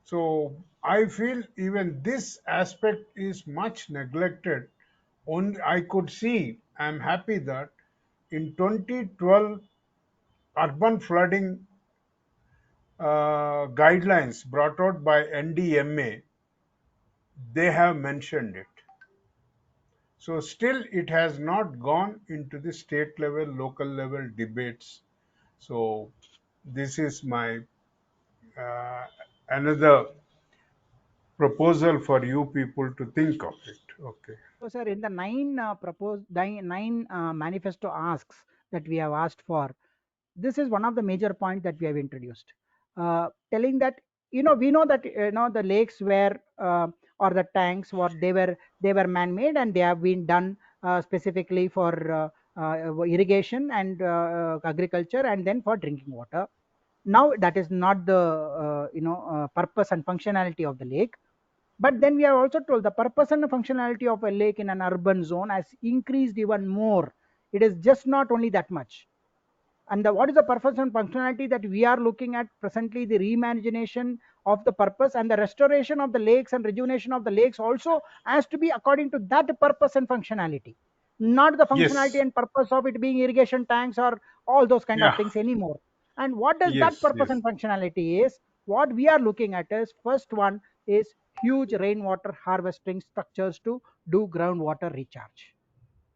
So I feel even this aspect is much neglected. Only I could see, I'm happy that in 2012 urban flooding guidelines brought out by NDMA, they have mentioned it. So still it has not gone into the state level, local level debates. So this is my another proposal for you people to think of it. Okay. so sir, in the nine manifesto asks that we have asked for, this is one of the major points that we have introduced, telling that we know that the lakes were or the tanks, what they were man-made, and they have been done specifically for irrigation and agriculture, and then for drinking water. Now that is not the purpose and functionality of the lake. But then we are also told the purpose and the functionality of a lake in an urban zone has increased even more. It is just not only that much. And what is the purpose and functionality that we are looking at presently? The reimagination of the purpose and the restoration of the lakes and rejuvenation of the lakes also has to be according to that purpose and functionality, not the functionality Yes. and purpose of it being irrigation tanks or all those kind of Yeah. things anymore. And what does that Yes. purpose Yes. and functionality is? What we are looking at is, first one is huge rainwater harvesting structures to do groundwater recharge.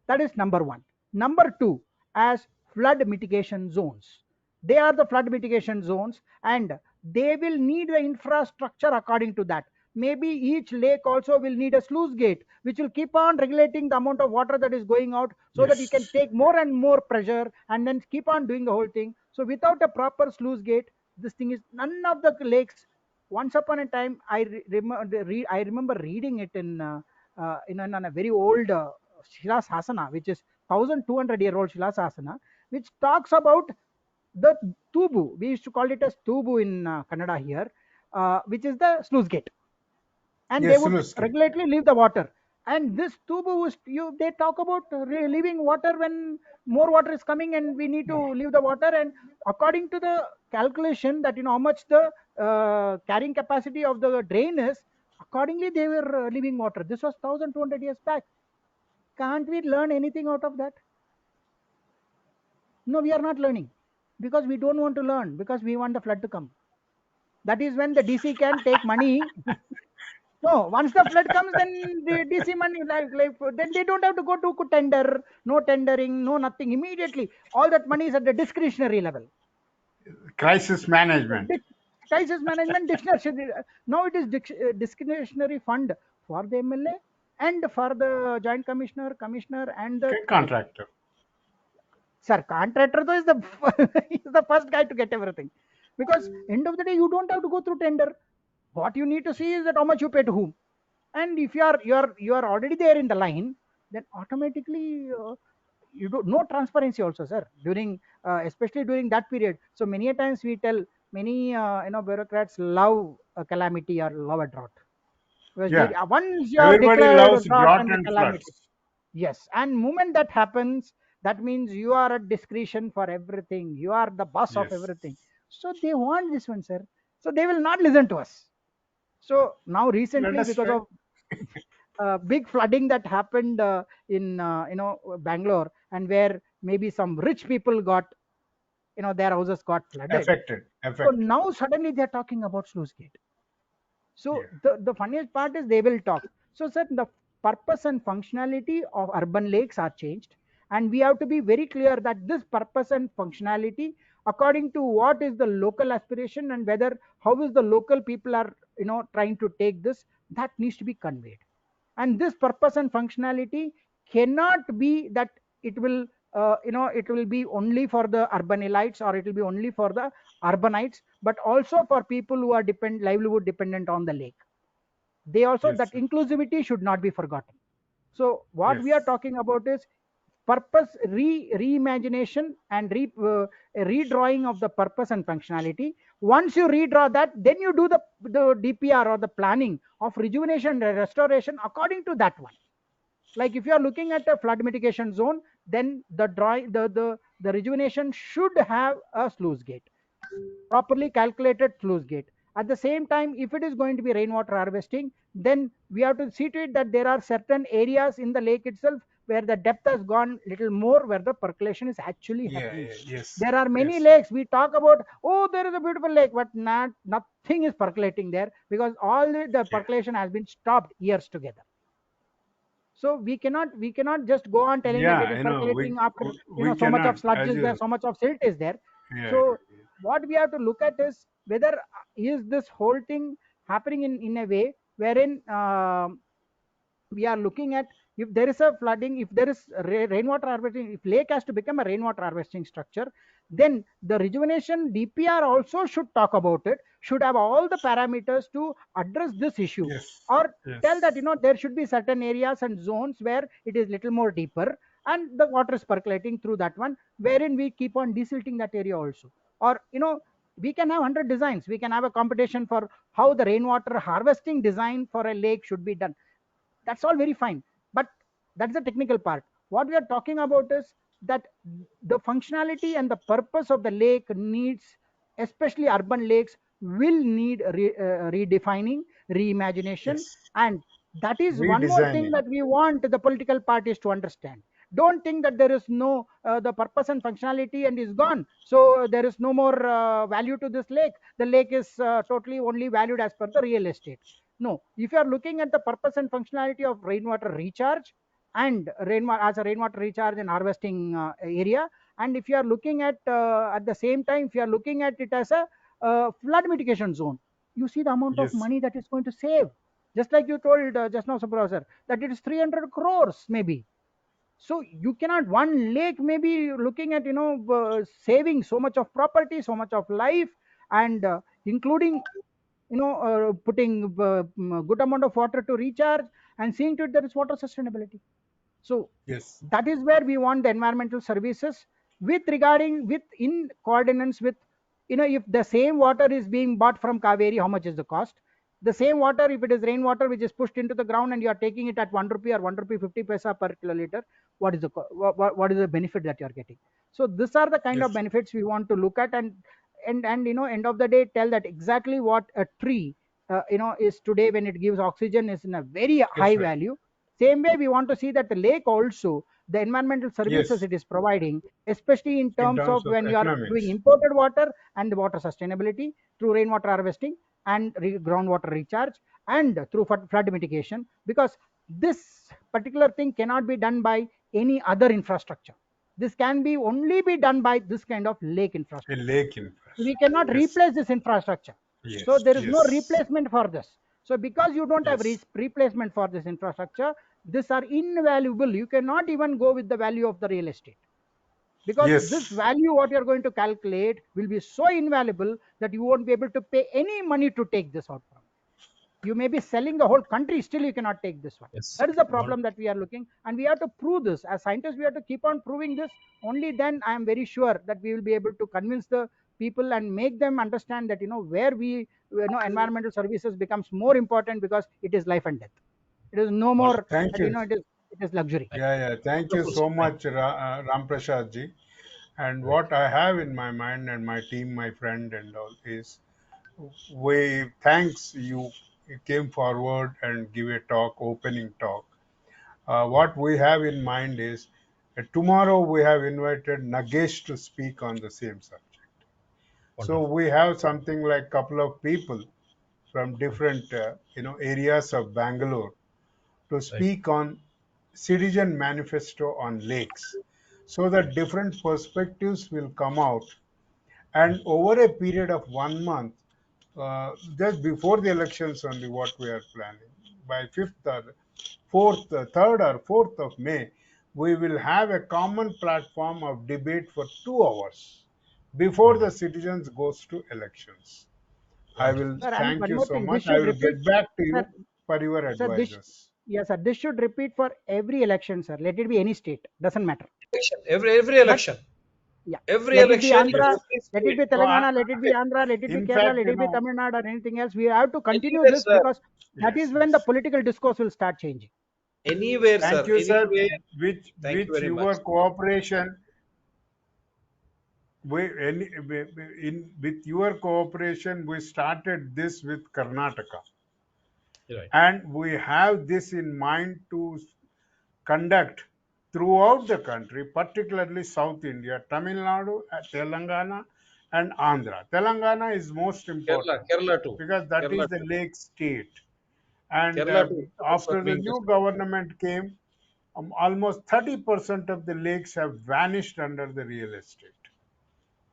That is number one. Number two, as flood mitigation zones. They are the flood mitigation zones, and they will need the infrastructure according to that. Maybe each lake also will need a sluice gate, which will keep on regulating the amount of water that is going out so that you can Yes. take more and more pressure and then keep on doing the whole thing. So, without a proper sluice gate, this thing is none of the lakes. Once upon a time, I remember reading it in a very old Shila Sasana, which is 1200-year-old Shila Sasana, which talks about the tubu. We used to call it as tubu in Kannada here, which is the sluice gate, and they Yes. would Sunuski. regularly leave the water. And this tubu is they talk about leaving water when more water is coming, and we need to leave the water. And according to the calculation that how much the carrying capacity of the drain is, accordingly they were leaving water. This was 1200 years back. Can't we learn anything out of that? No, we are not learning, because we don't want to learn, because we want the flood to come. That is when the DC can take money. No, once the flood comes, then the DC money, then they don't have to go to tender, no tendering, no nothing. Immediately, all that money is at the discretionary level. Crisis management. Dis- Crisis management discretionary. Now it is discretionary fund for the MLA and for the joint commissioner, and the Contractor. sir, contractor though is the is the first guy to get everything, because end of the day you don't have to go through tender. What you need to see is that how much you pay to whom, and if you are already there in the line, then automatically you do no transparency also, sir, during especially during that period. So many a times we tell many bureaucrats love a calamity or love a drought, because Yeah. once you are Everybody declared a loves drought drought and the and calamity. floods. Yes, and moment that happens, that means you are at discretion for everything. You are the boss of Yes. everything. So they want this one, sir. So they will not listen to us. So now Let recently, us because try. of big flooding that happened in Bangalore, and where maybe some rich people got their houses got flooded. Affected. So Affected. now suddenly they are talking about sluice gate. So Yeah. the funniest part is they will talk. So sir, the purpose and functionality of urban lakes are changed, and we have to be very clear that this purpose and functionality, according to what is the local aspiration and whether how is the local people are trying to take this, that needs to be conveyed. And this purpose and functionality cannot be that it will it will be only for the urban elites, or it will be only for the urbanites, but also for people who are livelihood dependent on the lake. They also, Yes. that inclusivity should not be forgotten. So what we are Yes. talking about is purpose reimagination and redrawing of the purpose and functionality. Once you redraw that, then you do the DPR or the planning of rejuvenation and restoration according to that one. Like if you are looking at a flood mitigation zone, then the rejuvenation should have a sluice gate, properly calculated sluice gate. At the same time, if it is going to be rainwater harvesting, then we have to see to it that there are certain areas in the lake itself where the depth has gone little more, where the percolation is actually Yeah. happening. Yeah. Yes. There are many Yes. lakes we talk about, oh, there is a beautiful lake, but nothing is percolating there, because all the Yeah. percolation has been stopped years together. So we cannot just go on telling that it Yeah. is percolating after We so much of cannot, sludge as is there, you. so much of silt is there. Yeah. So what we have to look at is whether is this whole thing happening in a way wherein we are looking at, if there is a flooding, if there is rainwater harvesting, if lake has to become a rainwater harvesting structure, then the rejuvenation DPR also should talk about it, should have all the parameters to address this issue, Yes. or tell that Yes. there should be certain areas and zones where it is little more deeper and the water is percolating through that one, wherein we keep on desilting that area also. Or we can have 100 designs. We can have a competition for how the rainwater harvesting design for a lake should be done. That's all very fine, but that's the technical part. What we are talking about is that the functionality and the purpose of the lake needs, especially urban lakes, will need redefining, reimagination. Yes. And that is one more thing Redesigning. that we want the political parties to understand. Don't think that there is no the purpose and functionality and is gone, so there is no more value to this lake. The lake is totally only valued as per the real estate. No, if you are looking at the purpose and functionality of rainwater recharge and rainwater as a rainwater recharge and harvesting area, and if you are looking at the same time, if you are looking at it as a flood mitigation zone, you see the amount of Yes. money that is going to save. Just like you told just now, Subra sir, that it is 300 crores maybe. So you cannot, one lake maybe looking at saving so much of property, so much of life, and including putting good amount of water to recharge, and seeing to it there is water sustainability. So Yes. that is where we want the environmental services with regarding with in coordinates with, if the same water is being bought from Kaveri, how much is the cost? The same water, if it is rainwater which is pushed into the ground and you are taking it at 1 rupee or 1 rupee 50 paisa per kiloliter, what is the what is the benefit that you are getting? So these are the kind of Yes. benefits we want to look at, and end of the day tell that exactly what a tree is today when it gives oxygen is in a very high Yes, right. value. Same way we want to see that the lake also, the environmental services Yes. it is providing, especially in In terms terms of of when you are doing economics. imported water and the water sustainability through rainwater harvesting and groundwater recharge and through flood mitigation, because this particular thing cannot be done by any other infrastructure. This can be only be done by this kind of lake A infrastructure. lake We infrastructure. cannot Yes. replace this infrastructure. So Yes. there is no Yes. replacement for this. So because you don't have Yes. replacement for this infrastructure, these are invaluable. You cannot even go with the value of the real estate, because this Yes. value what you're going to calculate will be so invaluable that you won't be able to pay any money to take this out from. You may be selling the whole country, still you cannot take this one. Yes. That is the One. problem that we are looking, and we have to prove this as scientists. We have to keep on proving this. Only then I am very sure that we will be able to convince the people and make them understand that where we environmental services becomes more important, because it is life and death. It is no One. more Thank that you. it is luxury. Thank Yeah, yeah. Thank you Wonderful, so sir. Thank much, Ramprasad ji. And you. Right. what I have in my mind and my team, my friend, and all is we thanks you came forward and give a talk, opening talk. Mm. What we have in mind is tomorrow we have invited Nagesh to speak on the same subject. So Wonderful. we have something like couple of people from Mm. different areas of Bangalore to Right. speak on citizen manifesto on lakes, so that Right. different perspectives will come out. Mm. And over a period of 1 month, just before the elections only, what we are planning, by 5th or 4th, 3rd or 4th of May, we will have a common platform of debate for 2 hours before the Wonderful. citizens goes to elections. I Wonderful. will Sir, and thank one you more so thing, this much. I should will repeat. get back to Sir, you for your sir, this, advices. yes, sir, this should repeat for every election, sir. Let it be any state, doesn't matter. Election. Every But election. yeah, Every let it be election in Andhra, Yes. every let it state. be So, Telangana, let it be Andhra, let it be in Kerala, fact, let it be Tamil Nadu, or anything else. We have to continue Anywhere, this, sir. because that is yes, when the yes. political discourse will start changing. Anywhere, Thank sir. you, sir. Anywhere. Thank you With very much. your cooperation, with your cooperation, we started this with Karnataka, Right. and we have this in mind to conduct throughout the country, particularly South India, Tamil Nadu, Telangana, and Andhra. Telangana is most Kerala. important Kerala too. because that Kerala is the too. lake state. And Kerala too. Efforts are after the being new discussed. government came, almost 30% of the lakes have vanished under the real estate. Yeah.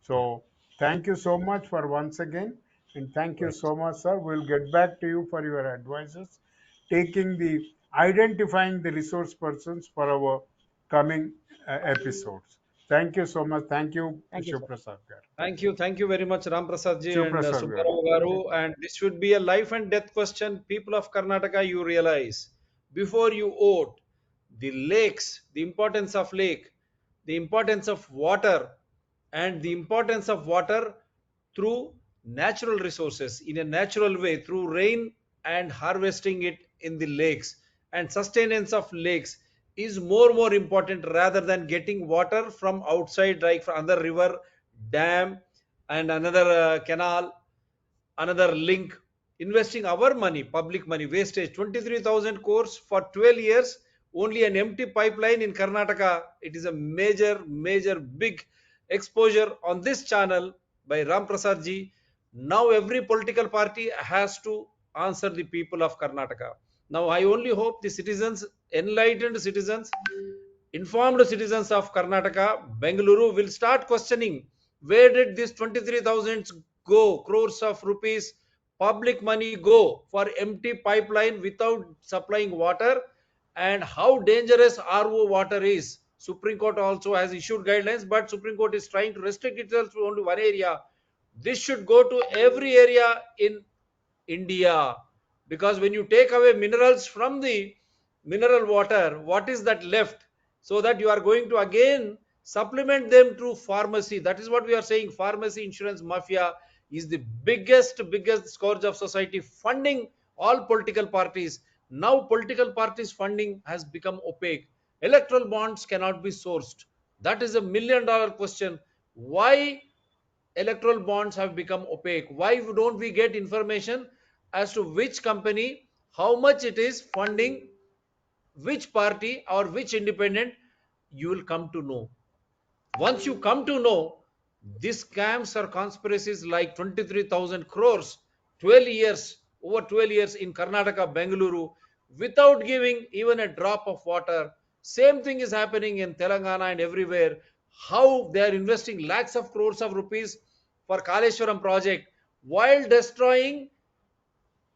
So thank you so much for once again, and thank you Right. so much, sir. We'll get back to you for your advices, taking the identifying the resource persons for our coming episodes. Thank you so much. Thank you, Thank you, Shiv sir. Prasad Garu. Thank you. Thank you very much, Ramprasad ji Shiv and Prasad Garu. Subbarao Garu. And this should be a life and death question. People of Karnataka, you realize before you vote, the lakes, the importance of lake, the importance of water, and the importance of water through natural resources in a natural way through rain and harvesting it in the lakes, and sustenance of lakes is more important rather than getting water from outside like from another river, dam, and another canal, another link. Investing our money, public money, wastage 23,000 crores for 12 years, only an empty pipeline in Karnataka. It is a major big exposure on this channel by Ramprasad ji. Now every political party has to answer the people of Karnataka. Now I only hope the citizens, enlightened citizens, informed citizens of Karnataka, Bengaluru will start questioning where did this 23,000 go, crores of rupees public money go for empty pipeline without supplying water, and how dangerous RO water is. Supreme Court also has issued guidelines, but Supreme Court is trying to restrict itself to only one area. This should go to every area in India, because when you take away minerals from the mineral water, what is that left? So that you are going to again supplement them through pharmacy. That is what we are saying. Pharmacy insurance mafia is the biggest scourge of society, funding all political parties. Now political parties funding has become opaque. Electoral bonds cannot be sourced. That is a $1 million question. Why electoral bonds have become opaque? Why don't we get information as to which company, how much it is funding, which party or which independent? You will come to know. Once you come to know, these scams or conspiracies like 23,000 crores, 12 years, over 12 years in Karnataka, Bengaluru, without giving even a drop of water. Same thing is happening in Telangana and everywhere. How they are investing lakhs of crores of rupees for Kaleshwaram project while destroying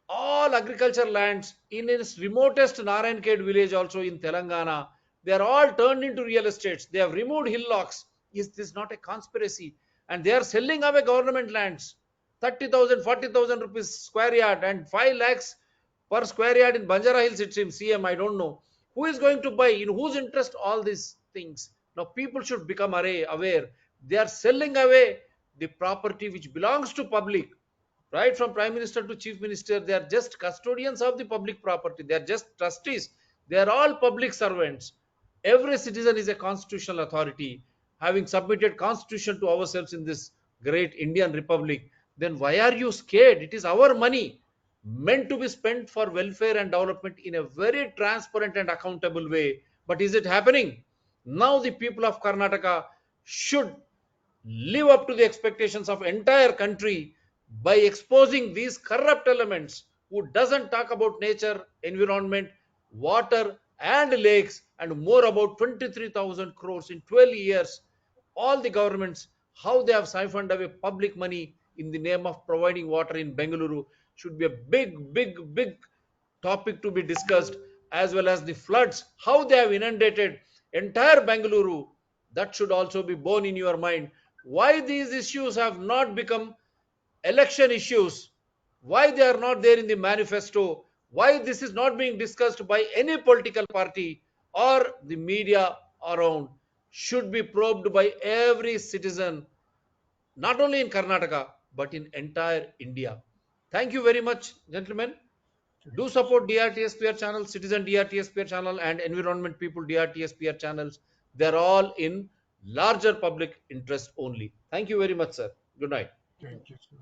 all agriculture lands in its remotest Narayankhed village, also in Telangana. They are all turned into real estates. They have removed hillocks. Is this not a conspiracy? And they are selling away government lands, 30,000, 40,000 rupees square yard, and 5 lakhs per square yard in Banjara Hills, it seems. CM, I don't know. Who is going to buy? In whose interest all these things? Now, people should become aware. They are selling away the property which belongs to public, right from prime minister to chief minister. They are just custodians of the public property. They are just trustees. They are all public servants. Every citizen is a constitutional authority, having submitted constitution to ourselves in this great Indian republic. Then why are you scared? It is our money, meant to be spent for welfare and development in a very transparent and accountable way. But is it happening? Now the people of Karnataka should live up to the expectations of entire country by exposing these corrupt elements who doesn't talk about nature, environment, water and lakes, and more about 23,000 crores in 12 years. All the governments, how they have siphoned away public money in the name of providing water in Bengaluru should be a big topic to be discussed, as well as the floods, how they have inundated entire Bengaluru. That should also be borne in your mind. Why these issues have not become election issues, why they are not there in the manifesto, why this is not being discussed by any political party or the media around, should be probed by every citizen, not only in Karnataka but in entire India. Thank you very much, gentlemen. Do support DRTSPR channel, Citizen DRTSPR channel, and Environment People DRTSPR channels. They're all in larger public interest only. Thank you very much, sir. Good night. Thank you, sir.